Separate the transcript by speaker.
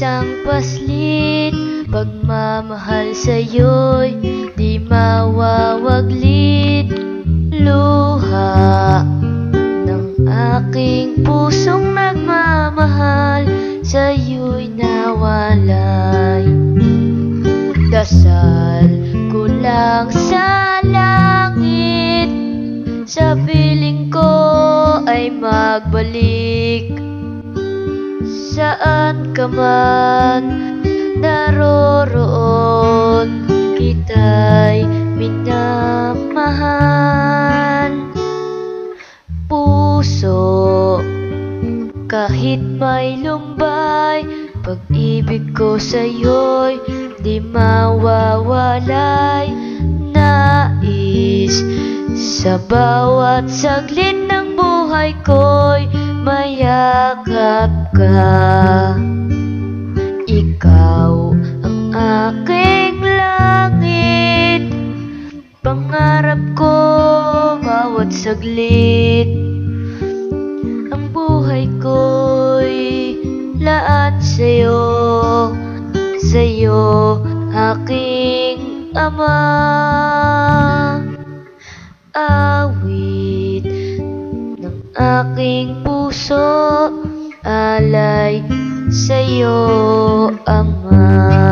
Speaker 1: isang paslit, pagmamahal sa'yo'y di mawawaglit. Luha ng aking pusong nagmamahal, sa'yo'y nawalay. Dasal ko lang sa langit, sa piling ko ay magbalik. Saan ka man naroroon, kita'y minamahal. Puso, kahit may lumbay, pag-ibig ko sa'yo'y di mawawalay. Nais sa bawat saglit ng buhay ko'y mayakap ka. Ikaw ang aking langit, pangarap ko bawat saglit. Ang buhay ko'y laan sa'yo, sa'yo aking Ama. Awit ng aking puso, alay sa'yo, Ama.